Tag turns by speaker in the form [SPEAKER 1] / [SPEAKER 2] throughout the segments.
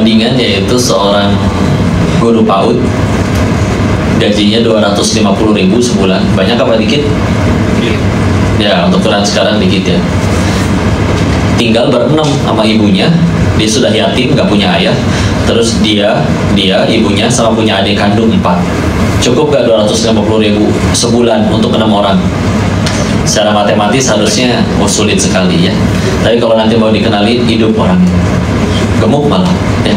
[SPEAKER 1] perbandingan, yaitu seorang guru PAUD gajinya 250.000 sebulan. Banyak apa dikit? Ya, untuk ukuran sekarang dikit ya. Tinggal berenam sama ibunya, dia sudah yatim, nggak punya ayah. Terus dia, ibunya sama punya adik kandung 4. Cukup gak 250.000 sebulan untuk 6 orang? Secara matematis harusnya sulit sekali ya. Tapi kalau nanti mau dikenalin, hidup orang gemuk malah ya.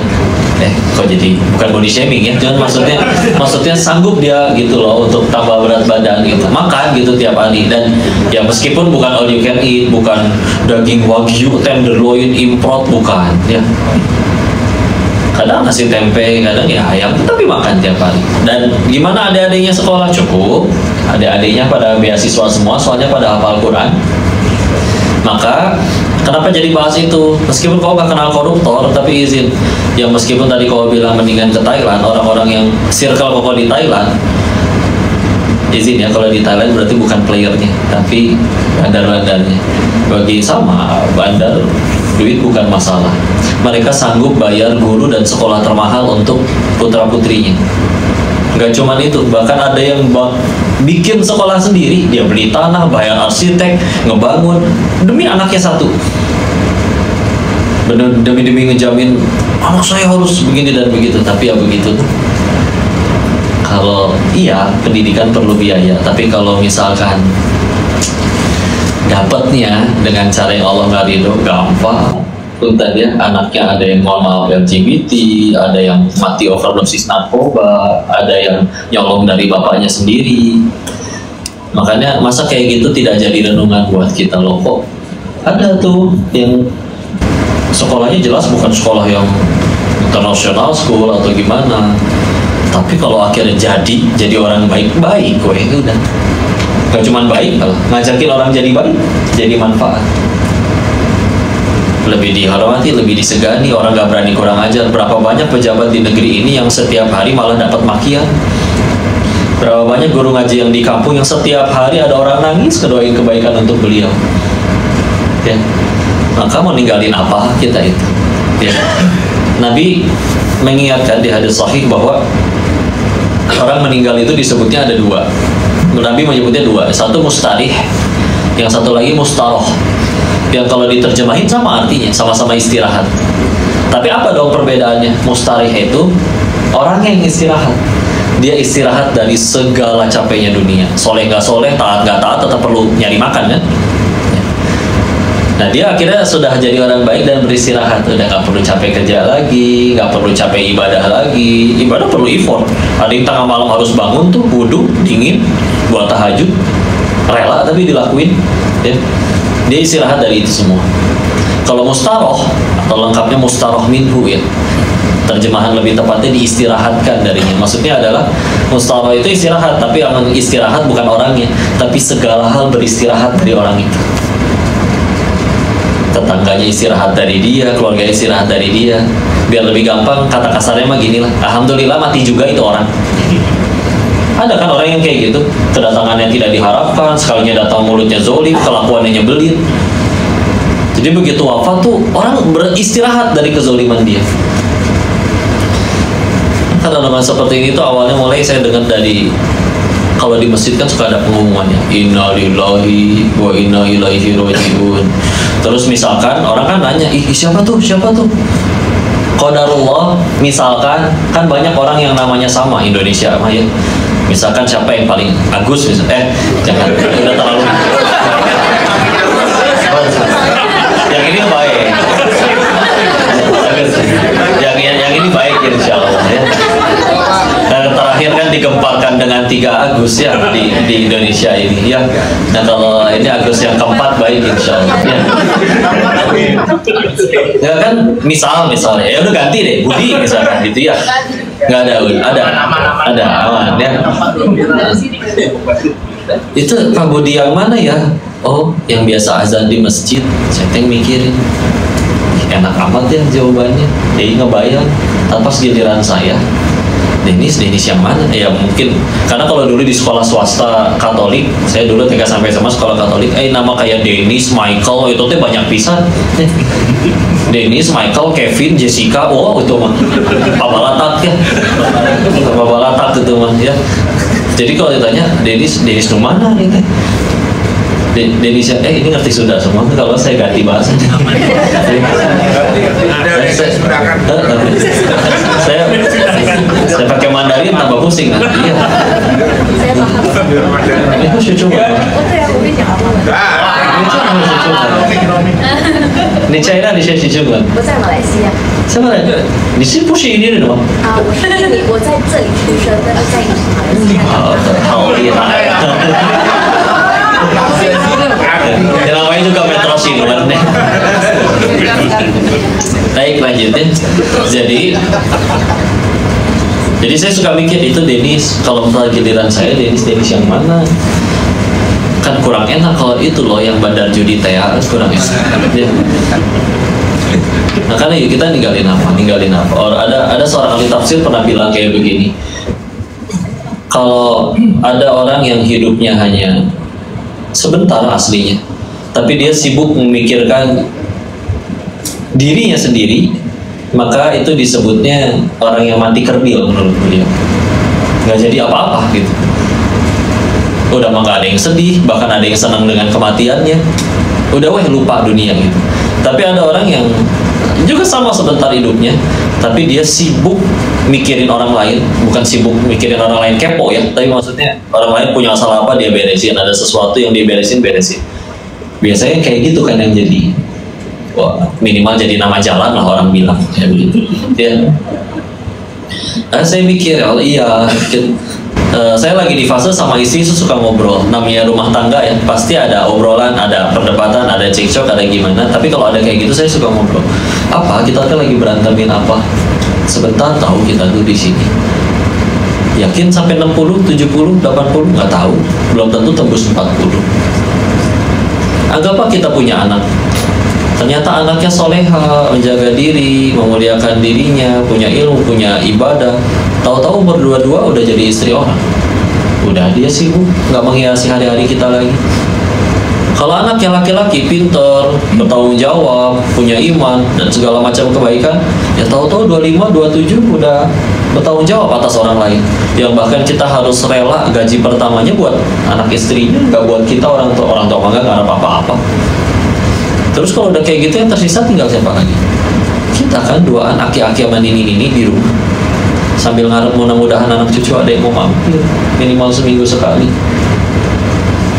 [SPEAKER 1] Kok jadi bukan body shaming ya, cuman maksudnya sanggup dia gitu loh untuk tambah berat badan gitu, makan gitu tiap hari. Dan ya meskipun bukan all you can eat, bukan daging wagyu, tenderloin, import, bukan ya. Kadang nasi tempe, kadang ya ayam, tapi makan tiap hari. Dan gimana adik-adiknya sekolah? Cukup. Adik-adiknya pada beasiswa semua, soalnya pada hafal Quran. Maka kenapa jadi bahas itu? Meskipun kau gak kenal koruptor, tapi izin. Yang meskipun tadi kau bilang mendingan ke Thailand, orang-orang yang circle kau di Thailand, izin ya, kalau di Thailand berarti bukan playernya, tapi bandar-bandarnya. Bagi sama bandar, duit bukan masalah. Mereka sanggup bayar guru dan sekolah termahal untuk putra-putrinya. Gak cuman itu, bahkan ada yang bikin sekolah sendiri. Dia beli tanah, bayar arsitek, ngebangun demi anaknya satu. Demi ngejamin anak saya harus begini dan begitu. Tapi ya begitu. Kalau iya, pendidikan perlu biaya. Tapi kalau misalkan dapatnya dengan cara yang Allah nggak ridho, gampang. Tadi ya, anaknya ada yang mohon maaf LGBT, ada yang mati overdosis narkoba, ada yang nyolong dari bapaknya sendiri. Makanya masa kayak gitu tidak jadi renungan buat kita loh. Kok ada tuh yang sekolahnya jelas bukan sekolah yang international school atau gimana, tapi kalau akhirnya jadi orang baik-baik, udah gak cuma baik, kalau ngajakin orang jadi baik, jadi manfaat. Lebih dihormati, lebih disegani, orang gak berani kurang ajar. Berapa banyak pejabat di negeri ini yang setiap hari malah dapat makian? Berapa banyak guru ngaji yang di kampung yang setiap hari ada orang nangis kedoain kebaikan untuk beliau? Ya, maka mau ninggalin apa kita itu? Ya. Nabi mengingatkan di hadis sahih bahwa orang meninggal itu disebutnya ada 2. Nabi menyebutnya 2. Satu mustarih, yang satu lagi mustaroh. Yang kalau diterjemahin sama artinya, sama-sama istirahat. Tapi apa dong perbedaannya? Mustarih itu orang yang istirahat. Dia istirahat dari segala capeknya dunia. Soleh nggak soleh, taat nggak taat, tetap perlu nyari makan kan? Nah dia akhirnya sudah jadi orang baik dan beristirahat. Udah nggak perlu capek kerja lagi, nggak perlu capek ibadah lagi. Ibadah perlu effort. Ada yang tengah malam harus bangun tuh, wudhu, dingin, buat tahajud, rela tapi dilakuin. Ya. Dia istirahat dari itu semua. Kalau mustaroh atau lengkapnya mustaroh minhu ya, terjemahan lebih tepatnya diistirahatkan darinya. Maksudnya adalah mustaroh itu istirahat, tapi yang istirahat bukan orangnya, tapi segala hal beristirahat dari orang itu. Tetangganya istirahat dari dia, keluarganya istirahat dari dia. Biar lebih gampang, kata kasarnya mah gini lah, alhamdulillah mati juga itu orang. Ada kan orang yang kayak gitu, kedatangannya tidak diharapkan, sekalinya datang mulutnya zolim, kelakuannya nyebelin. Jadi begitu wafat tuh orang beristirahat dari kezoliman dia. Karena dengan seperti ini tuh awalnya mulai saya dengar dari, kalau di masjid kan suka ada pengumumannya, inna lillahi wa inna ilaihi raji'un. Terus misalkan orang kan nanya, siapa tuh? Qadarullah, misalkan kan banyak orang yang namanya sama Indonesia mah ya. Misalkan siapa yang paling Agus misalnya, jangan udah terlalu. Yang ini baik. Yang ini baik insya Allah ya. Dan terakhir kan digemparkan dengan 3 Agus ya di Indonesia ini ya. Dan kalau ini Agus yang keempat baik insya Allah ya. Ya kan misalnya ya udah ganti deh Budi misalkan gitu ya. Nggak ada aman ya. Itu Pak Budi yang mana ya? Oh, yang biasa azan di masjid. Saya mikirin enak amat ya jawabannya. Jadi ngebayang, pas giliran saya Denis yang mana? Ya mungkin karena kalau dulu di sekolah swasta Katolik, saya dulu TK sampai SMA sekolah Katolik, nama kayak Denis, Michael itu tuh banyak pisan. Denis, Michael, Kevin, Jessica, wow itu mah babalatak ya, babalatak itu mah ya. Jadi kalau ditanya Denis nu mana nih? Denis ini ngerti Sunda semua, kalau saya ganti bahasa. Saya pakai Mandarin tambah pusing kan? Iya.
[SPEAKER 2] Saya paham.
[SPEAKER 1] Itu cucu banget. Ini China di sini cucu kan?
[SPEAKER 2] 我在马来西亚。
[SPEAKER 1] 在马来西亚，你是不是印尼人吗？
[SPEAKER 2] 我是印尼，我在这里出生，但是在马来西亚。
[SPEAKER 1] 好厉害啊！Yang namanya juga Metro Sinuan nih. Baik, lanjutin. Jadi saya suka mikir itu Denis. Kalau misalnya giliran saya Denis yang mana? Kan kurang enak kalau itu loh yang bandar judi TA kurang enak. Ya. Nah karena kita ninggalin apa? Ada seorang ahli tafsir pernah bilang kayak begini. Kalau ada orang yang hidupnya hanya sebentar aslinya, tapi dia sibuk memikirkan dirinya sendiri, maka itu disebutnya orang yang mati kerdil menurut beliau. Nggak jadi apa-apa gitu. Udah mah nggak ada yang sedih, bahkan ada yang senang dengan kematiannya. Udah lupa dunia gitu. Tapi ada orang yang juga sama sebentar hidupnya, tapi dia sibuk mikirin orang lain, bukan sibuk mikirin orang lain kepo ya, tapi maksudnya orang lain punya masalah apa dia beresin, ada sesuatu yang dia beresin. Biasanya kayak gitu kan yang jadi, minimal jadi nama jalan lah orang bilang kayak begitu. Ya. Nah, saya mikir, saya lagi di fase sama istri suka ngobrol, namanya rumah tangga ya, pasti ada obrolan, ada perdebatan, ada cekcok, ada gimana. Tapi kalau ada kayak gitu saya suka ngobrol. Apa kita kan lagi berantemin apa? Sebentar tahu kita tuh di sini. Yakin sampai 60, 70, 80 nggak tahu, belum tentu tembus 40. Anggaplah kita punya anak. Ternyata anaknya soleha, menjaga diri, memuliakan dirinya, punya ilmu, punya ibadah. Tahu-tahu umur 22 udah jadi istri orang. Udah dia sibuk, nggak menghiasi hari-hari kita lagi. Kalau anaknya laki-laki, pinter, bertanggung jawab, punya iman, dan segala macam kebaikan, ya tahu-tahu 25, 27 udah bertanggung jawab atas orang lain. Yang bahkan kita harus rela gaji pertamanya buat anak istrinya, nggak buat kita orang tua nggak ngarep apa-apa. Terus kalau udah kayak gitu yang tersisa tinggal siapa lagi? Kita kan duaan aki-aki sama nini di rumah. Sambil ngarep mudah-mudahan anak cucu ada yang mau mampir, minimal seminggu sekali.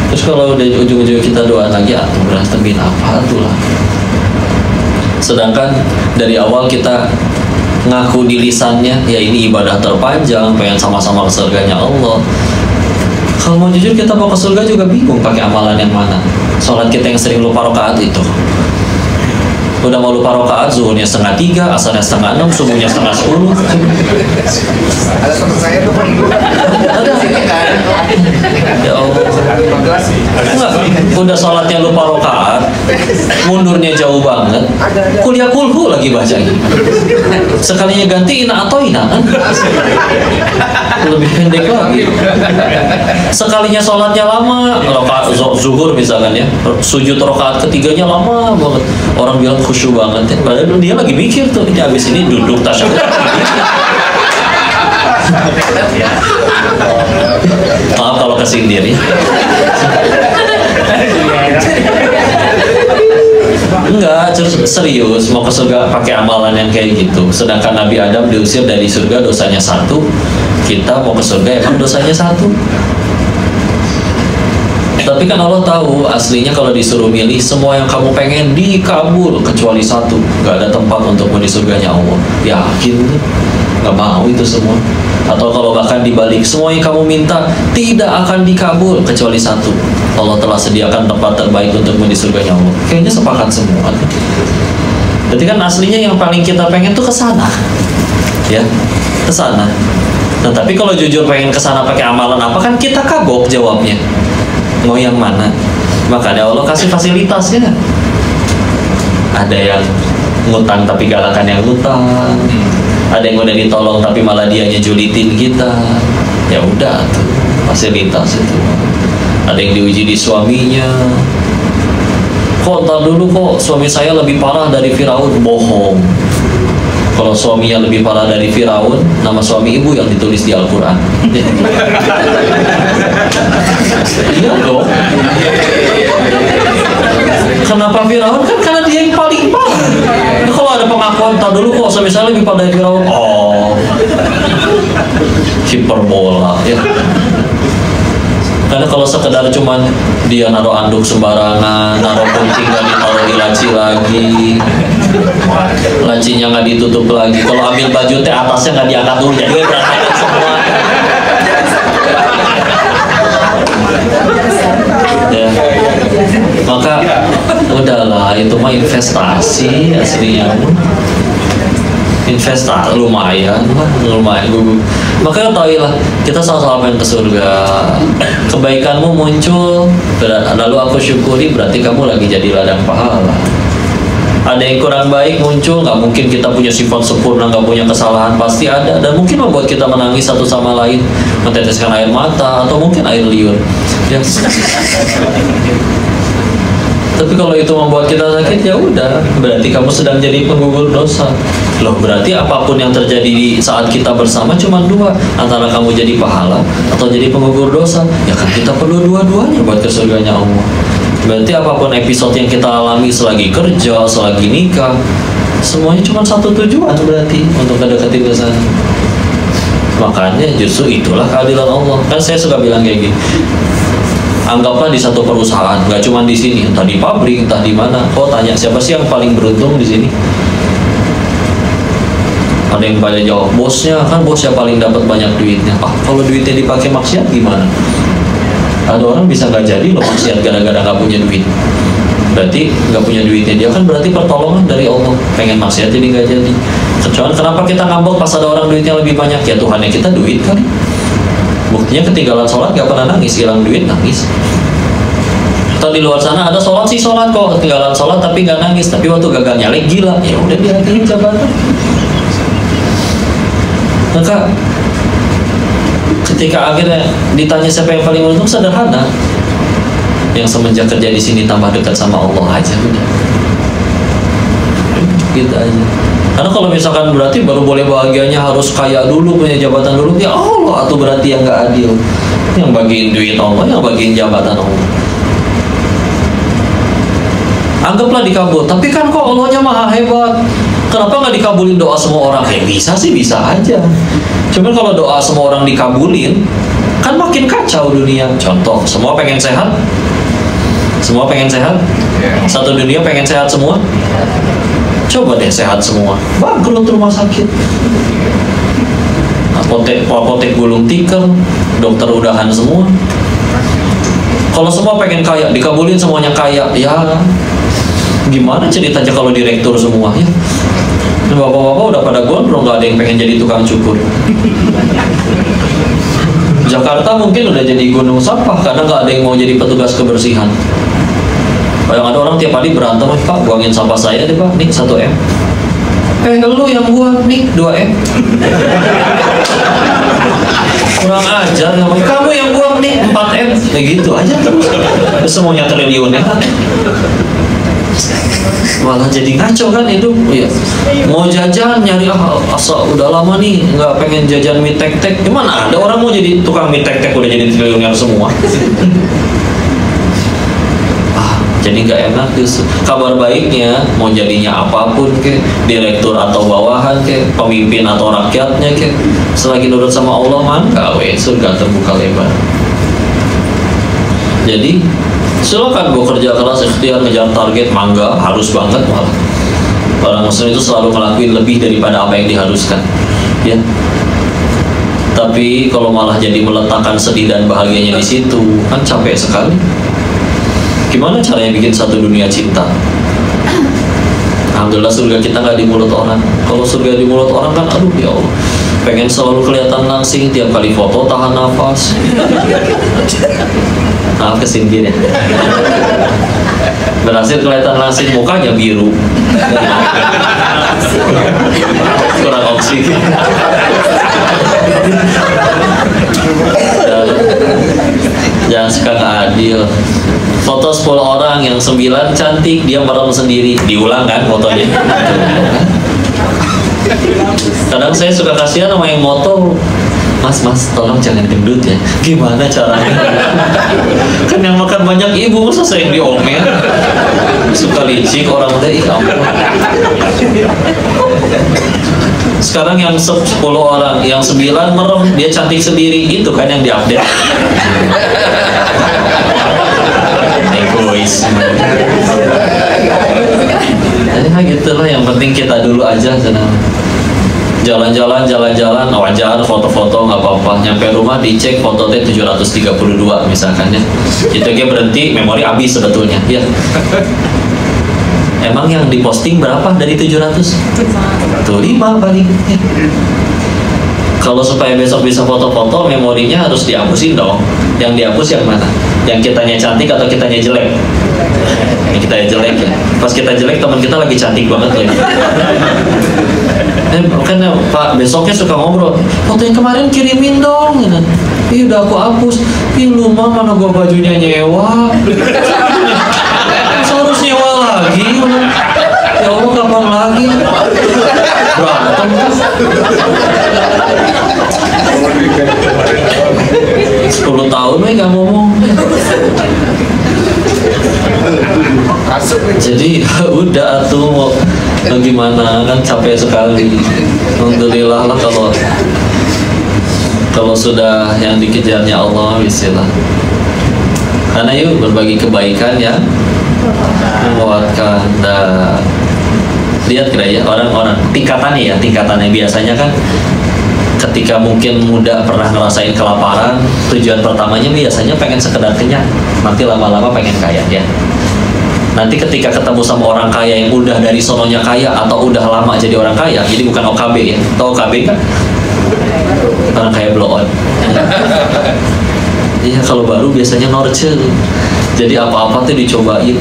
[SPEAKER 1] Terus kalau udah ujung-ujung kita doa lagi, berantemin apa tuh lah. Sedangkan dari awal kita ngaku di lisannya, ya ini ibadah terpanjang, pengen sama-sama ke surganya Allah. Kalau mau jujur kita mau ke surga juga bingung pakai amalan yang mana. Sholat kita yang sering lupa rakaat itu. Udah mau lupa rakaat, zuhurnya 2:30, asarnya 5:30, subuhnya 9:30.
[SPEAKER 3] Ada teman saya tuh
[SPEAKER 1] Ya Allah. Enggak, udah sholatnya lupa rakaat, mundurnya jauh banget, kuliah kulhu lagi bacanya. Sekalinya ganti ina atau ina kan? Lebih pendek lagi. Sekalinya sholatnya lama, rakaat zuhur misalkan ya, sujud rakaat ketiganya lama banget. Orang bilang khusyuk banget ya, padahal dia lagi mikir tuh, ini abis ini duduk tasyahud. Maaf kalau kesindir ya. Enggak, serius mau ke surga pakai amalan yang kayak gitu. Sedangkan Nabi Adam diusir dari surga dosanya 1, kita mau ke surga emang dosanya 1. Tapi kan Allah tahu aslinya kalau disuruh milih semua yang kamu pengen dikabul kecuali 1, nggak ada tempat untukmu di surganya Allah. Yakin tuh? Nggak mau itu semua. Atau kalau bahkan dibalik, semua yang kamu minta tidak akan dikabul kecuali 1. Allah telah sediakan tempat terbaik untukmu di surganya Allah. Kayaknya sepakat semua. Berarti kan aslinya yang paling kita pengen tuh ke sana, ya, ke sana. Nah tapi kalau jujur pengen ke sana pakai amalan apa kan kita kagok jawabnya. Mau yang mana? Maka ada Allah kasih fasilitasnya. Ada yang ngutang tapi galakan yang ngutang. Ada yang udah ditolong tapi malah dianya julitin kita, ya udah tuh fasilitas itu. Ada yang diuji di suaminya, kok ntar dulu kok suami saya lebih parah dari Firaun. Bohong. Kalau suaminya lebih parah dari Firaun, nama suami ibu yang ditulis di Al-Quran. Iya dong. Kenapa Firaun? Kan karena dia yang paling parah. Nah, kalau ada pengakuan, tak dulu kok suami saya lebih parah dari Firaun. Oh, hiperbola ya. Karena kalau sekedar cuman dia naruh anduk sembarangan, naruh kucing nggak ditaruh di laci lagi, lacinya nggak ditutup lagi. Kalau ambil baju teh atasnya nggak diangkat dulu, jadi berantakan semua. Ya. Maka udahlah, itu mah investasi aslinya. Investasi lumayan. Makanya tahuilah, kita sama-sama pengen ke surga. Kebaikanmu muncul, lalu aku syukuri, berarti kamu lagi jadi ladang pahala. Ada yang kurang baik muncul, nggak mungkin kita punya sifat sempurna, nggak punya kesalahan, pasti ada. Dan mungkin membuat kita menangis satu sama lain, meneteskan air mata, atau mungkin air liur. Ya. Tapi kalau itu membuat kita sakit, ya udah, berarti kamu sedang jadi penggugur dosa. Loh, berarti apapun yang terjadi di saat kita bersama cuma dua, antara kamu jadi pahala atau jadi penggugur dosa. Ya kan kita perlu dua-duanya buat ke surganya Allah. Berarti apapun episode yang kita alami selagi kerja, selagi nikah, semuanya cuma satu tujuan berarti untuk mendekati ke sana. Makanya justru itulah keadilan Allah. Kan saya suka bilang kayak gini. Anggaplah di satu perusahaan, nggak cuma di sini, entah di pabrik, entah di mana. Kau tanya siapa sih yang paling beruntung di sini? Ada yang pada jawab bosnya, kan bosnya paling dapat banyak duitnya. Ah, kalau duitnya dipakai maksiat gimana? Ada orang bisa nggak jadi loh maksiat gara-gara nggak punya duit. Berarti nggak punya duitnya dia kan berarti pertolongan dari Allah. Pengen maksiat jadi nggak jadi. Kecuali kenapa kita ngambek pas ada orang duitnya lebih banyak? Ya Tuhannya kita duit kali. Buktinya ketinggalan sholat gak pernah nangis, hilang duit nangis. Atau di luar sana ada sholat sih sholat kok, ketinggalan sholat tapi nggak nangis, tapi waktu gagal nyalek gila, ya udah dihatinya jabatan. Maka ketika akhirnya ditanya siapa yang paling beruntung, sederhana, yang semenjak kerja di sini tambah dekat sama Allah aja udah. Gitu aja. Karena kalau misalkan berarti baru boleh bahagianya harus kaya dulu, punya jabatan dulu, ya Allah, atau berarti yang nggak adil. Yang bagiin duit Allah, yang bagiin jabatan Allah. Anggaplah dikabul, tapi kan kok Allahnya maha hebat. Kenapa nggak dikabulin doa semua orang? Bisa sih, bisa aja. Cuman kalau doa semua orang dikabulin, kan makin kacau dunia. Contoh, semua pengen sehat? Semua pengen sehat? Satu dunia pengen sehat semua? Coba deh sehat semua, bangkrut rumah sakit, apotek gulung tikar, dokter udahan semua. Kalau semua pengen kaya, dikabulin semuanya kaya, ya gimana ceritanya kalau direktur semua ya? Bapak-bapak udah pada gondrong, nggak ada yang pengen jadi tukang cukur. Jakarta mungkin udah jadi gunung sampah karena nggak ada yang mau jadi petugas kebersihan. Yang ada orang tiap hari berantem, Pak buangin sampah saya deh Pak, nih 1 M. Lu yang buang, nih 2 M. Kurang ajar, kamu yang buang nih 4 M. Kayak gitu aja terus. Semuanya triliun ya. Malah jadi ngaco kan hidup. Iya. Mau jajan nyari asal udah lama nih nggak pengen jajan mie tek-tek. Gimana ada orang mau jadi tukang mie tek-tek udah jadi triliuner semua. Jadi nggak enak justru. Kabar baiknya mau jadinya apapun ke direktur atau bawahan ke pemimpin atau rakyatnya ke selagi nurut sama Allah mangga surga terbuka lebar. Jadi silakan bekerja keras, ikhtiar, ngejar target, mangga, harus banget malah. Orang Muslim itu selalu ngelakuin lebih daripada apa yang diharuskan, ya. Tapi kalau malah jadi meletakkan sedih dan bahagianya di situ, kan capek sekali. Gimana caranya bikin satu dunia cinta? Alhamdulillah surga kita nggak di mulut orang. Kalau surga di mulut orang kan, aduh ya Allah, pengen selalu kelihatan langsing, tiap kali foto tahan nafas. Maaf kesinggir ya. Berhasil kelihatan langsing, mukanya biru. Kurang oksigen. Jangan suka nggak adil. Foto 10 orang, yang 9 cantik, dia merem sendiri. Diulang kan fotonya. Kadang saya suka kasihan sama yang moto, mas tolong jangan gendut ya. Gimana caranya? Kan yang makan banyak ibu, masa saya yang diomel. Suka licik orang udah, ih ampun. Sekarang yang 10 orang, yang 9 merem, dia cantik sendiri. Itu kan yang diupdate. Egois. Ya gitulah, yang penting kita dulu aja. Jalan-jalan, wajar foto-foto nggak apa-apa. Nyampe rumah dicek foto teh 732 misalkan ya. Itu aja berhenti, memori habis sebetulnya. Ya. Emang yang diposting berapa dari 700? Tuh 5 paling. Ya. Kalau supaya besok bisa foto-foto, memorinya harus dihapusin dong. Yang dihapus yang mana? Yang kitanya cantik atau kitanya jelek? Yang kitanya jelek ya. Pas kita jelek, teman kita lagi cantik banget lagi. Kan Pak besoknya suka ngobrol, foto yang kemarin kirimin dong. Ih udah aku hapus. Ih lu mah mana gua bajunya nyewa. Harus nyewa lagi. Ya Allah kapan lagi? Berantem. 10 tahun gak ngomong. Jadi udah tuh mau gimana, kan capek sekali. Alhamdulillah lah kalau sudah yang dikejarnya Allah, bismillah. Karena yuk berbagi kebaikan ya, menguatkan. Dan lihat kira ya orang-orang tingkatannya biasanya kan ketika mungkin muda pernah ngerasain kelaparan, tujuan pertamanya biasanya pengen sekedar kenyang, nanti lama-lama pengen kaya ya. Nanti ketika ketemu sama orang kaya yang udah dari sononya kaya atau udah lama jadi orang kaya, jadi bukan OKB ya. Tahu OKB kan? Orang kaya blow on. Iya, kalau baru biasanya norce. Jadi apa-apa tuh dicobain.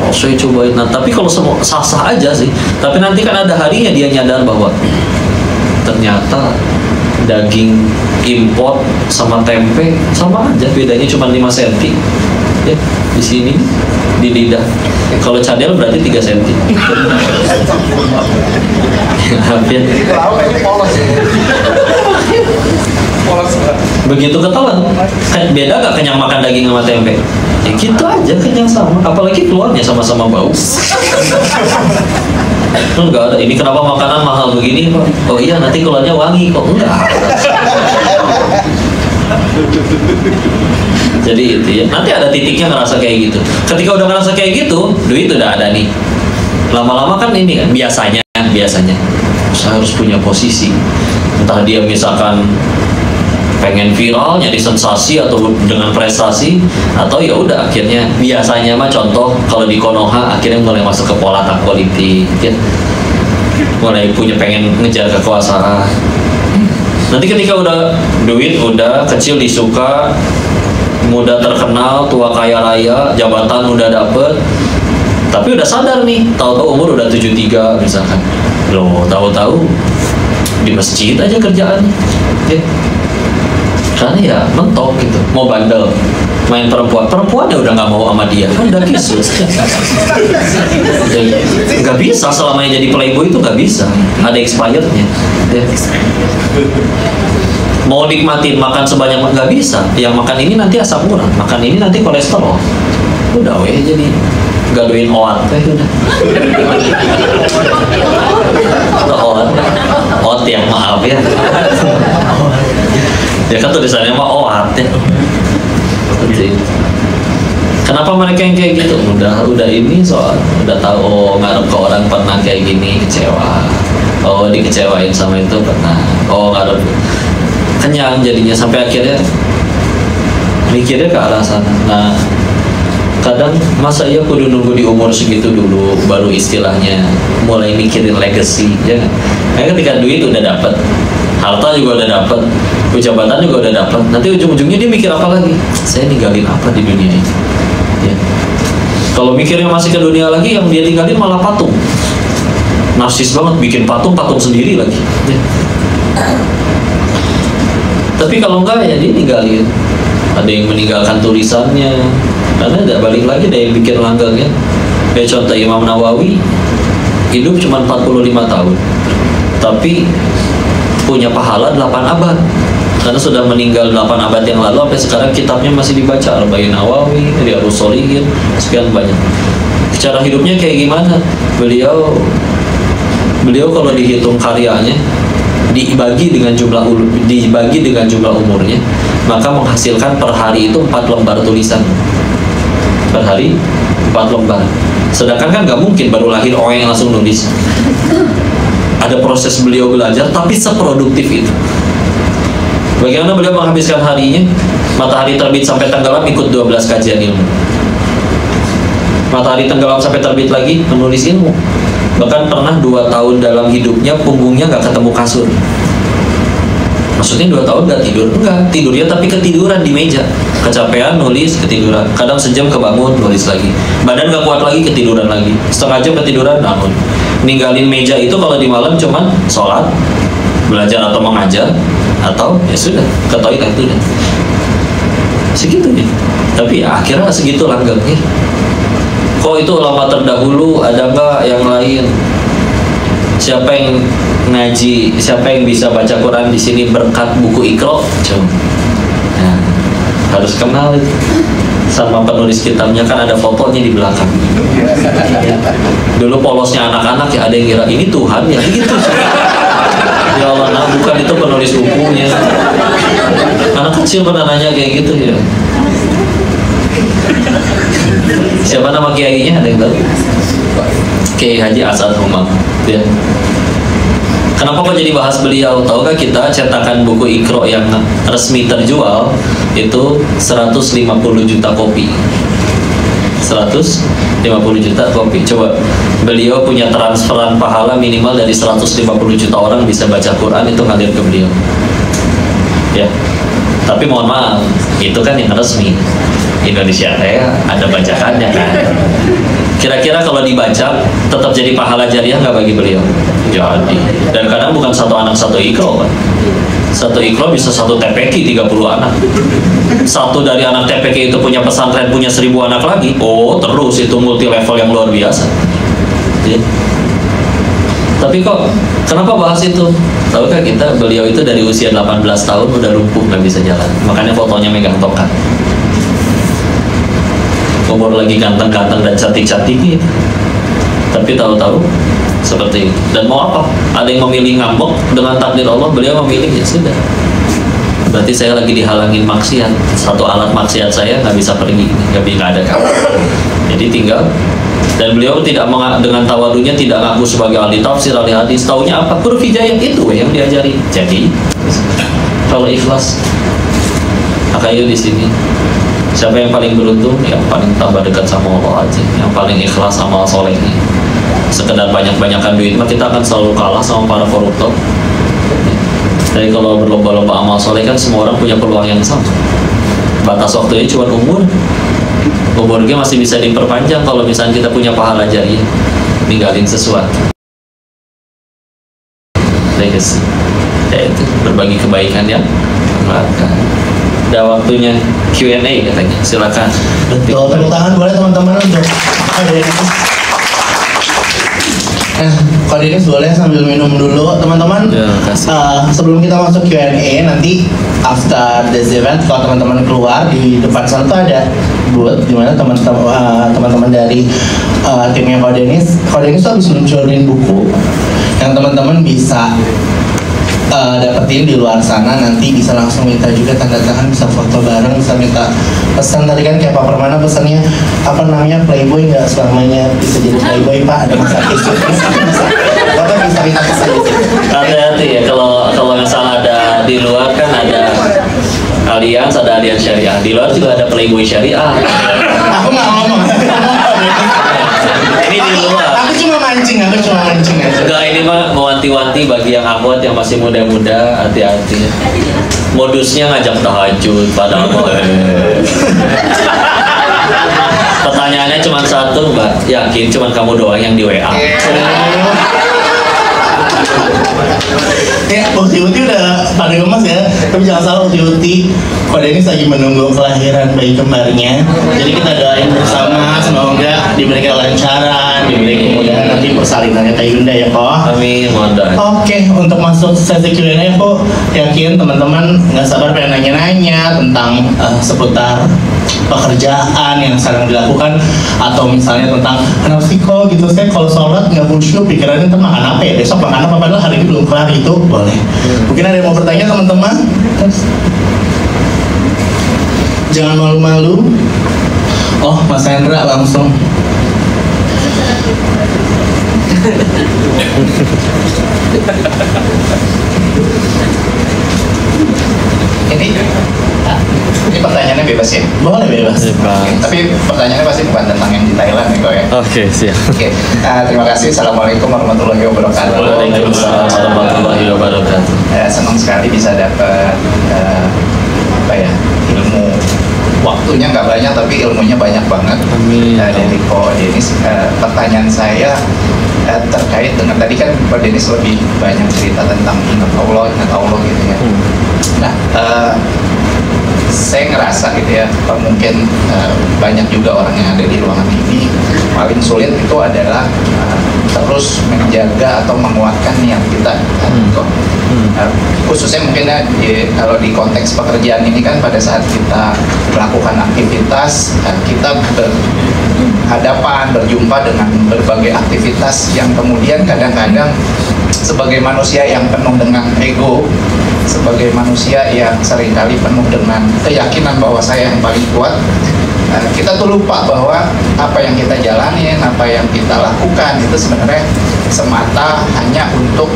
[SPEAKER 1] Oh, saya cobain. Nah, tapi kalau semua sah-sah aja sih. Tapi nanti kan ada harinya dia nyadar bahwa ternyata daging import sama tempe sama aja, bedanya cuma 5 cm. Ya, di sini di lidah. Kalau cadel berarti 3 cm. Hampir. Begitu ketelan. Beda gak kenyang makan daging sama tempe? Ya gitu aja, kenyang sama. Apalagi keluarnya sama-sama bau. Enggak ada. Ini kenapa makanan mahal begini, Pak? Oh iya, nanti keluarnya wangi kok. Enggak. Jadi itu ya. Nanti ada titiknya ngerasa kayak gitu. Ketika udah ngerasa kayak gitu, duit udah ada nih. Lama-lama kan ini kan biasanya saya harus punya posisi. Entah dia misalkan pengen viral, nyari sensasi atau dengan prestasi, atau ya udah akhirnya biasanya mah contoh kalau di Konoha akhirnya mulai masuk ke pola politik ya. Mulai punya pengen ngejar kekuasaan. Nanti ketika udah duit udah, kecil disuka, muda terkenal, tua kaya raya, jabatan udah dapet, tapi udah sadar nih, tahu-tahu umur udah 73 misalkan. Loh, tahu-tahu di masjid aja kerjaannya. Ya. Karena ya mentok gitu, mau bandel, main perempuan ya udah nggak mau sama dia, kan udah kisus. Nggak bisa selamanya jadi playboy, itu nggak bisa, ada expirednya. Ya. Mau nikmatin makan sebanyak nggak bisa, yang makan ini nanti asam urat, makan ini nanti kolesterol, udah weh jadi gaduin oat, udah. Oat yang maaf ya. Ya kan tulisannya mah oat ya. Kenapa mereka yang kayak gitu? Udah ini soal udah tahu, oh ngarep ke orang pernah kayak gini, kecewa. Oh dikecewain sama itu pernah. Oh ngarep kenyang jadinya sampai akhirnya mikirnya ke arah sana. Nah kadang masa iya kudu nunggu di umur segitu dulu baru istilahnya mulai mikirin legacy ya kan? Nah, ketika duit udah dapet, harta juga udah dapet, jabatan juga udah dapet, nanti ujung-ujungnya dia mikir apa lagi? Saya ninggalin apa di dunia ini? Ya. Kalau mikirnya masih ke dunia lagi, yang dia tinggalin malah patung. Narsis banget, bikin patung sendiri lagi. Ya. Tapi kalau enggak ya dia ninggalin. Ada yang meninggalkan tulisannya, karena tidak balik lagi ada yang bikin langgengnya. Kayak contoh Imam Nawawi hidup cuma 45 tahun, tapi punya pahala 8 abad. Karena sudah meninggal 8 abad yang lalu, sampai sekarang kitabnya masih dibaca. Arba'in Nawawi, Riyadhus Shalihin, sekian banyak. Cara hidupnya kayak gimana? Beliau kalau dihitung karyanya dibagi dengan jumlah umurnya, maka menghasilkan per hari itu 4 lembar tulisan. Per hari 4 lembar. Sedangkan kan nggak mungkin baru lahir orang yang langsung nulis. Ada proses beliau belajar, tapi seproduktif itu. Bagaimana beliau menghabiskan harinya? Matahari terbit sampai tenggelam ikut 12 kajian ilmu. Matahari tenggelam sampai terbit lagi menulis ilmu. Bahkan pernah 2 tahun dalam hidupnya punggungnya nggak ketemu kasur. Maksudnya 2 tahun nggak tidur? Enggak, tidurnya tapi ketiduran di meja. Kecapean, nulis, ketiduran. Kadang sejam kebangun, nulis lagi. Badan nggak kuat lagi, ketiduran lagi. Setengah jam ketiduran, bangun. Ninggalin meja itu kalau di malam cuman sholat, belajar atau mengajar, atau ya sudah, ke toilet itu udah. Segitunya. Tapi ya, akhirnya segitu langgengnya. Kok itu ulama terdahulu, ada nggak yang lain? Siapa yang ngaji, siapa yang bisa baca Quran di sini berkat buku Iqra? Coba. Nah, harus kenal itu. Sama penulis kitabnya kan ada fotonya di belakang. Dulu polosnya anak-anak ya ada yang kira ini Tuhan ya gitu. Ya Allah, nah, bukan itu penulis bukunya. Anak kecil pernah nanya kayak gitu ya. Siapa nama kiainya, ada yang tahu? Kiai Haji Asad Umar ya. Kenapa kok jadi bahas beliau? Tahukah kita cetakan buku Iqra yang resmi terjual itu 150 juta kopi. 150 juta kopi. Coba beliau punya transferan pahala minimal dari 150 juta orang bisa baca Quran, itu ngalir ke beliau. Ya. Tapi mohon maaf, itu kan yang resmi. Indonesia ada bacaannya kan. Kira-kira kalau dibaca tetap jadi pahala jariah nggak bagi beliau? Jadi. Dan kadang bukan satu anak satu Iqra kan. Satu Iqra bisa satu TPQ 30 anak. Satu dari anak TPQ itu punya pesantren punya 1000 anak lagi. Oh terus itu multi level yang luar biasa. Ya. Tapi kok kenapa bahas itu? Tahukah kita beliau itu dari usia 18 tahun udah lumpuh nggak bisa jalan. Makanya fotonya megang tongkat. Umur lagi ganteng-ganteng dan cantik-cantik gitu. Tapi tahu-tahu seperti itu. Dan mau apa? Ada yang memilih ngambek dengan takdir Allah, beliau memilih ya sudah. Berarti saya lagi dihalangin maksiat. Satu alat maksiat saya nggak bisa pergi, nggak ada kawan. Jadi tinggal. Dan beliau tidak dengan tawadunya tidak ngaku sebagai ahli tafsir, ahli hadis. Taunya apa? Huruf hijaiyah itu yang diajari. Jadi kalau ikhlas, akayu di sini. Siapa yang paling beruntung? Yang paling tambah dekat sama Allah aja. Yang paling ikhlas amal solehnya. Sekedar banyak-banyakan duit mah kita akan selalu kalah sama para koruptor. Jadi kalau berlomba-lomba amal soleh kan semua orang punya peluang yang sama. Batas waktunya cuma umur. Umurnya masih bisa diperpanjang kalau misalnya kita punya pahala jariah. Ninggalin sesuatu. Legacy. Ya itu berbagi kebaikan ya. Udah waktunya Q&A katanya, silakan.
[SPEAKER 4] Tepuk tangan boleh teman-teman untuk Kodenis boleh sambil minum dulu teman-teman. Sebelum kita masuk Q&A nanti after this event kalau teman-teman keluar di depan sana tuh ada booth di mana teman-teman dari timnya Kodenis tuh habis luncurin buku yang teman-teman bisa dapetin di luar sana. Nanti bisa langsung minta juga tanda tangan, bisa foto bareng, bisa minta pesan. Tadi kan kayak Pak Permana pesannya apa namanya, playboy nggak selamanya bisa jadi playboy Pak, ada masa tisu Bapak bisa minta pesan di sini.
[SPEAKER 1] Hati-hati ya kalau misalnya ada di luar kan ada Allianz, ada Allianz Syariah, di luar juga ada playboy syariah.
[SPEAKER 4] Aku nggak ngomong.
[SPEAKER 1] Ini di luar.
[SPEAKER 4] Aku cuma mancing aja.
[SPEAKER 1] Enggak, ini mah mewanti-wanti bagi yang akhwat yang masih muda-muda, hati-hati. Modusnya ngajak tahajud padahal pertanyaannya cuma satu, Mbak. Yakin cuma kamu doang yang di WA?
[SPEAKER 4] Ya, bukti udah pada gemes ya. Tapi jangan salah, uti-uti Ko Denis lagi menunggu kelahiran bayi kembarnya. Jadi kita doain bersama semoga diberi kelancaran, diberi kemudahan nanti persalinannya Teh Yunda ya Ko.
[SPEAKER 1] Amin, mohon doa.
[SPEAKER 4] Oke, untuk masuk sesi Q&A aku yakin teman-teman nggak sabar pengen nanya-nanya tentang seputar pekerjaan yang sedang dilakukan, atau misalnya tentang kenapa sih kok gitu saya kalau sholat nggak khusyuk, pikirannya ntar makan apa ya, besok makan apa, padahal hari ini belum kelar gitu. Boleh, mungkin ada yang mau bertanya teman-teman. Jangan malu-malu. Oh, Mas Hendra langsung.
[SPEAKER 3] Ini pertanyaannya bebas ya?
[SPEAKER 4] Boleh bebas.
[SPEAKER 3] Tapi pertanyaannya pasti bukan tentang yang di Thailand nih kok ya?
[SPEAKER 1] Oke, siap.
[SPEAKER 3] Oke, terima kasih. Assalamualaikum warahmatullahi wabarakatuh.
[SPEAKER 1] Waalaikumsalam warahmatullahi wabarakatuh.
[SPEAKER 3] Senang sekali bisa dapat apa ya, ilmu. Waktunya nggak banyak tapi ilmunya banyak banget.
[SPEAKER 1] Amin.
[SPEAKER 3] Dari Ko Denis. Pertanyaan saya terkait dengan tadi kan Ko Denis lebih banyak cerita tentang ingat Allah gitu ya. Nah, saya ngerasa gitu ya, mungkin banyak juga orang yang ada di ruangan ini paling sulit itu adalah terus menjaga atau menguatkan niat kita. Khususnya mungkin ya, kalau di konteks pekerjaan ini kan pada saat kita melakukan aktivitas, kita berhadapan, berjumpa dengan berbagai aktivitas yang kemudian kadang-kadang sebagai manusia yang penuh dengan ego, sebagai manusia yang seringkali penuh dengan keyakinan bahwa saya yang paling kuat, kita tuh lupa bahwa apa yang kita jalanin, apa yang kita lakukan itu sebenarnya semata hanya untuk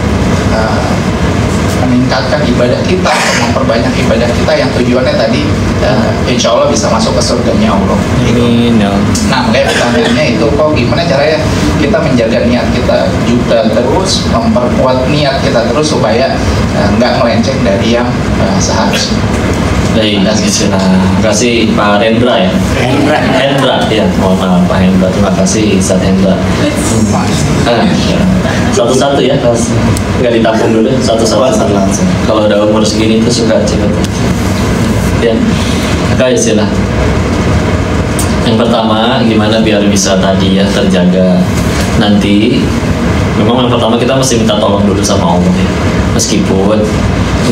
[SPEAKER 3] meningkatkan ibadah kita, memperbanyak ibadah kita yang tujuannya tadi insya Allah bisa masuk ke surganya Allah.
[SPEAKER 1] Amin.
[SPEAKER 3] Nah, makanya pertanyaannya itu kok gimana caranya kita menjaga niat kita juga terus, memperkuat niat kita terus supaya nggak melenceng dari yang seharusnya.
[SPEAKER 1] Baik, terima kasih Pak Hendra ya. Hendra ya, mohon maaf Pak Hendra, terima kasih Ustaz Hendra. Satu-satu ya, nggak ditampung dulu, satu-satu langsung. Kalau udah umur segini tuh suka cepet. Ya, kayak istilah. Yang pertama, gimana biar bisa tadi ya terjaga. Nanti, memang yang pertama kita mesti minta tolong dulu sama Allah ya. Meskipun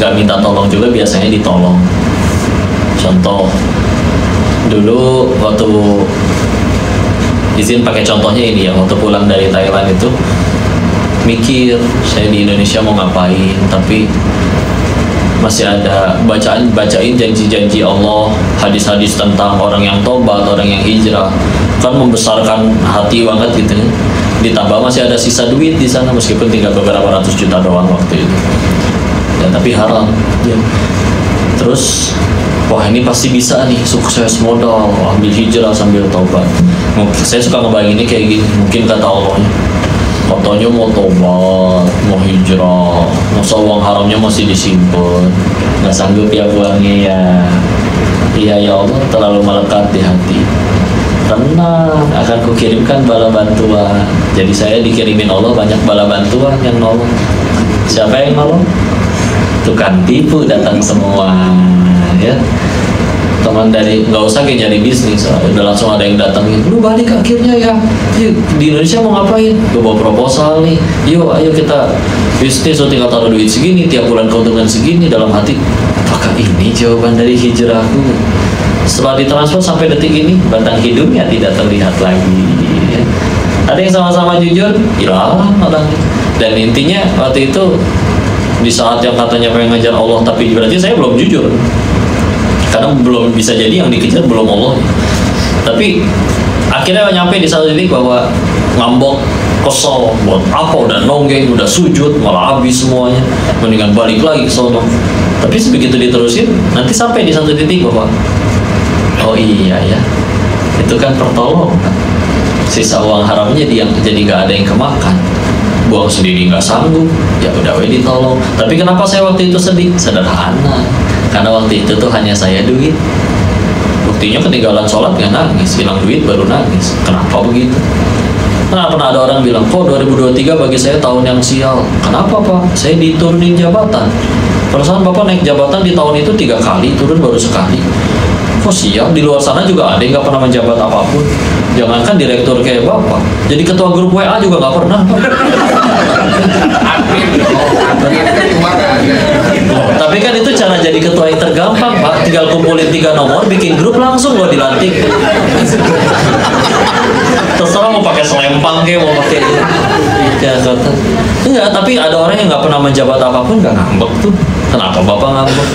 [SPEAKER 1] nggak minta tolong juga biasanya ditolong. Contoh, dulu waktu izin pakai contohnya ini ya, waktu pulang dari Thailand itu mikir saya di Indonesia mau ngapain, tapi masih ada bacain janji-janji Allah, hadis-hadis tentang orang yang tobat, orang yang hijrah, kan membesarkan hati banget gitu. Ditambah masih ada sisa duit di sana meskipun tinggal beberapa ratus juta doang waktu itu. Ya tapi haram. Ya. Terus wah ini pasti bisa nih, sukses modal, ambil hijrah sambil tobat. Saya suka ngebayanginnya kayak gini, mungkin kata Allahnya, katanya mau tobat, mau hijrah, masa uang haramnya masih disimpan, nggak sanggup ya uangnya ya. Iya ya Allah, terlalu melekat di hati. Tenang, akan kukirimkan bala bantuan. Jadi saya dikirimin Allah banyak bala bantuan yang nolong. Siapa yang nolong? Tukang tipu datang semua ya. Teman dari nggak usah kayak nyari bisnis, udah langsung ada yang datangin, lu balik akhirnya ya. Yuk, di Indonesia mau ngapain? Gue bawa proposal nih, yuk ayo kita bisnis, tinggal taruh duit segini, tiap bulan keuntungan segini. Dalam hati, apakah ini jawaban dari hijrahku? Setelah ditransfer sampai detik ini, batang hidungnya tidak terlihat lagi ya. Ada yang sama-sama jujur, hilang orangnya. Dan intinya waktu itu di saat yang katanya pengen ngajar Allah, tapi berarti saya belum jujur. Karena belum bisa jadi yang dikejar belum Allah. Tapi akhirnya nyampe di satu titik bahwa ngambek, kesel, buat apa udah nonggeng, udah sujud, malah habis semuanya. Mendingan balik lagi ke sono. Tapi begitu diterusin, nanti sampai di satu titik bahwa oh iya ya, itu kan pertolongan. Sisa uang haramnya jadi nggak ada yang kemakan. Buang sendiri nggak sanggup, ya udah ditolong. Tapi kenapa saya waktu itu sedih? Sederhana, karena waktu itu tuh hanya saya duit. Buktinya ketinggalan sholat nggak nangis, hilang duit baru nangis. Kenapa begitu? Pernah ada orang bilang, kok 2023 bagi saya tahun yang sial. Kenapa Pak? Saya diturunin jabatan. Perasaan Bapak naik jabatan di tahun itu 3 kali, turun baru sekali. Kok sial? Di luar sana juga ada yang nggak pernah menjabat apapun. Jangankan direktur kayak Bapak, jadi ketua grup WA juga nggak pernah Pak. Tapi kan itu cara jadi ketua yang tergampang Pak. Tinggal kumpulin 3 nomor, bikin grup langsung loh dilantik. Terserah mau pakai selempang kayak mau pakai ya kata enggak, tapi ada orang yang nggak pernah menjabat apapun nggak ngambek tuh. Kenapa Bapak ngambek?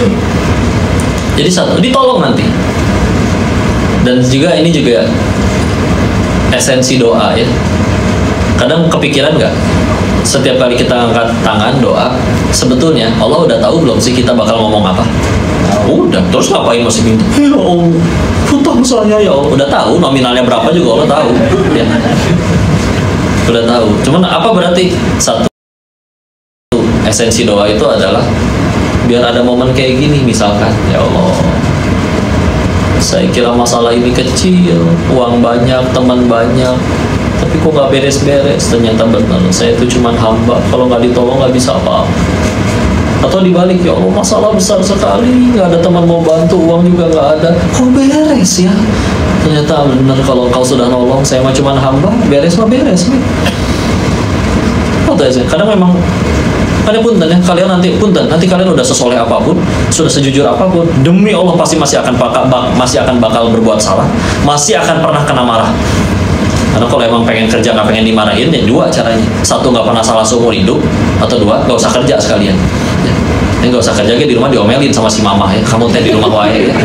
[SPEAKER 1] Jadi satu, ditolong nanti. Dan juga ini juga esensi doa ya. Kadang kepikiran nggak? Setiap kali kita angkat tangan doa, sebetulnya Allah udah tahu belum sih kita bakal ngomong apa? Udah, terus ngapain masih minta? Ya Allah, hutang saya ya Allah. Udah tahu nominalnya berapa juga Allah tahu. Ya. Udah tahu. Cuman apa berarti? Satu, esensi doa itu adalah biar ada momen kayak gini misalkan, ya Allah, saya kira masalah ini kecil, uang banyak, teman banyak, tapi kok nggak beres-beres. Ternyata benar, saya itu cuma hamba, kalau nggak ditolong nggak bisa apa-apa. Atau dibalik, ya Allah, masalah besar sekali, nggak ada teman mau bantu, uang juga nggak ada, kok beres ya? Ternyata benar, kalau kau sudah nolong, saya mah cuma hamba, beres mah beres. Atau ya, kadang memang ada punten ya, kalian nanti punten, nanti kalian udah sesoleh apapun, sudah sejujur apapun, demi Allah pasti masih akan bakal berbuat salah, masih akan pernah kena marah. Karena kalau emang pengen kerja nggak pengen dimarahin, ya 2 caranya. 1, nggak pernah salah seumur hidup, atau 2, nggak usah kerja sekalian. Ya. Nggak usah kerja, di rumah diomelin sama si mama ya, kamu teh di rumah wae ya.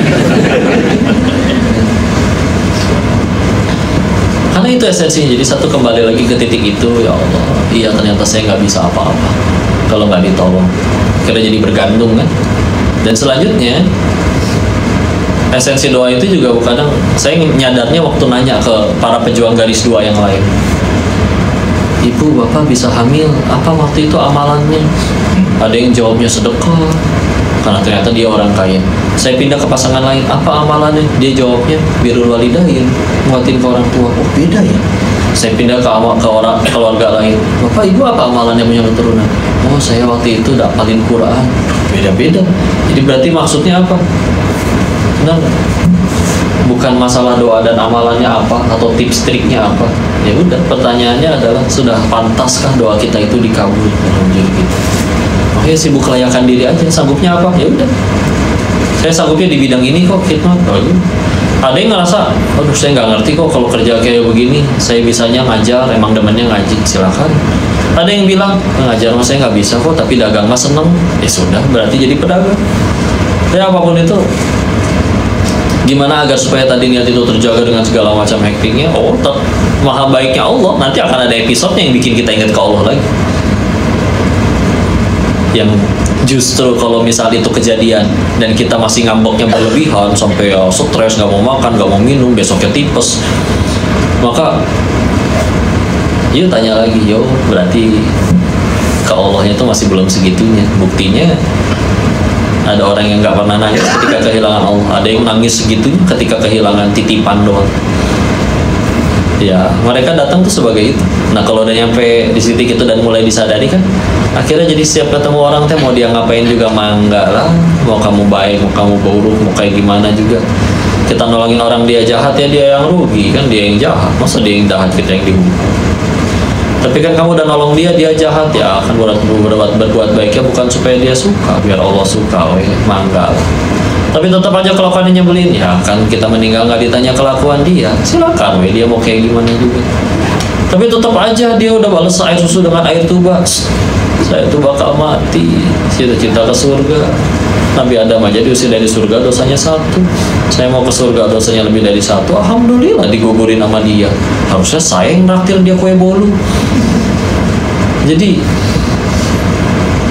[SPEAKER 1] Karena itu esensinya. Jadi satu, kembali lagi ke titik itu, ya Allah, iya ternyata saya nggak bisa apa-apa kalau nggak ditolong. Kita jadi bergantung kan. Dan selanjutnya esensi doa itu juga kadang saya nyadarnya waktu nanya ke para pejuang garis 2 yang lain, Ibu, Bapak bisa hamil, apa waktu itu amalannya? Ada yang jawabnya sedekah, karena ternyata dia orang kaya. Saya pindah ke pasangan lain, apa amalannya? Dia jawabnya birrul walidain, nguatin ke orang tua. Oh beda ya. Saya pindah ke orang keluarga lain, Bapak Ibu apa amalannya punya keturunan? Oh saya waktu itu dapalin Quran. Beda-beda. Jadi berarti maksudnya apa? Benar nggak? Bukan masalah doa dan amalannya apa atau tips triknya apa. Ya udah, pertanyaannya adalah sudah pantaskah doa kita itu dikabul dalam diri kita? Makanya sibuk layakan diri aja. Sanggupnya apa? Ya udah. Saya sanggupnya di bidang ini kok, khidmat. Ada yang ngerasa, aduh saya nggak ngerti kok kalau kerja kayak begini. Saya bisanya ngajar, emang demennya ngaji, silakan. Ada yang bilang, ngajar mah saya nggak bisa kok, tapi dagang mah seneng. Ya sudah, berarti jadi pedagang. Ya apapun itu, gimana agar supaya tadi niat itu terjaga dengan segala macam hackingnya? Oh, maha baiknya Allah, nanti akan ada episodenya yang bikin kita ingat ke Allah lagi. Yang justru kalau misal itu kejadian dan kita masih ngambeknya berlebihan sampai ya stres, nggak mau makan, nggak mau minum, besoknya tipes, maka yuk tanya lagi, yo berarti ke Allahnya itu masih belum segitunya. Buktinya ada orang yang nggak pernah nangis ketika kehilangan Allah, ada yang nangis segitunya ketika kehilangan titipan doang. Ya mereka datang tuh sebagai itu. Nah kalau udah nyampe di titik itu dan mulai disadari kan, akhirnya jadi setiap ketemu orang teh mau dia ngapain juga mangga lah. Mau kamu baik, mau kamu buruk, mau kayak gimana juga. Kita nolongin orang dia jahat ya dia yang rugi kan, dia yang jahat. Masa dia yang jahat kita yang dihukum? Tapi kan kamu udah nolong dia jahat ya akan berbuat baiknya bukan supaya dia suka, biar Allah suka, mangga lah. Tapi tetap aja kelakuannya nyebelin ya kan, kita meninggal nggak ditanya kelakuan dia, silakan dia mau kayak gimana juga. Tapi tetap aja dia udah balas air susu dengan air tuba, saya tuh bakal mati, cita-cita ke surga. Nabi Adam aja diusir dari surga dosanya 1, saya mau ke surga dosanya lebih dari 1, alhamdulillah digugurin sama dia. Harusnya saya yang naktir dia kue bolu. Jadi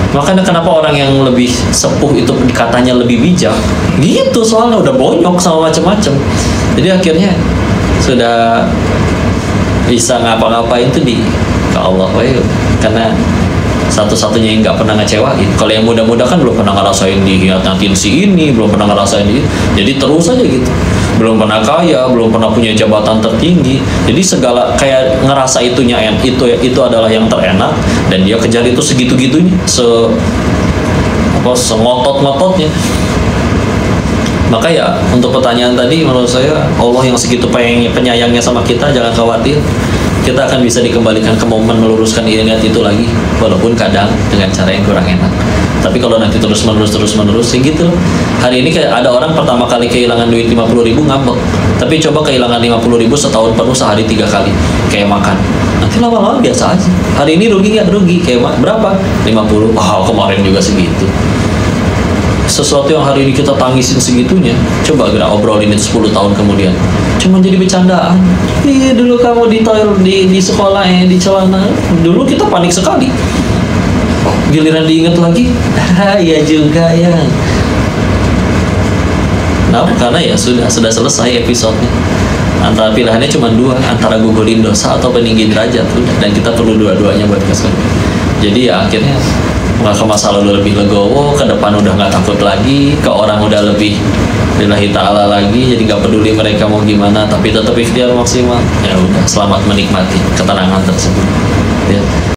[SPEAKER 1] makanya kenapa orang yang lebih sepuh itu katanya lebih bijak gitu, soalnya udah bonyok sama macam-macam. Jadi akhirnya sudah bisa ngapa-ngapain itu di ke Allah, karena satu-satunya yang nggak pernah ngecewain. Kalau yang muda-muda kan belum pernah ngerasain dihianatin si ini, belum pernah ngerasain ini, jadi terus aja gitu. Belum pernah kaya, belum pernah punya jabatan tertinggi, jadi segala kayak ngerasa itu adalah yang terenak, dan dia kejar itu segitu-gitunya, sengotot-ngototnya. Maka ya untuk pertanyaan tadi, menurut saya Allah yang segitu penyayangnya sama kita, jangan khawatir, kita akan bisa dikembalikan ke momen meluruskan ingat itu lagi, walaupun kadang dengan cara yang kurang enak. Tapi kalau nanti terus menerus ya gitu. Hari ini kayak ada orang pertama kali kehilangan duit 50.000 ngambek, tapi coba kehilangan 50.000 setahun penuh sehari 3 kali kayak makan, nanti lama-lama biasa aja. Hari ini rugi nggak? Rugi. Kayak berapa? 50. Kemarin juga segitu. Sesuatu yang hari ini kita tangisin segitunya, coba kita obrolin itu 10 tahun kemudian, cuma jadi bercandaan. Iya, dulu kamu di toilet, di sekolah di celana, dulu kita panik sekali. Giliran diingat lagi, ya juga ya. Nah, karena ya sudah selesai episodenya. Antara pilihannya cuma 2, antara gugulin dosa atau peninggiin derajat, udah. Dan kita perlu dua-duanya buat kesan. Jadi ya akhirnya nggak ke masa lalu lebih legowo, ke depan udah nggak takut lagi, ke orang udah lebih lillahi ta'ala lagi, jadi nggak peduli mereka mau gimana, tapi tetap ikhtiar maksimal. Ya udah, selamat menikmati ketenangan tersebut.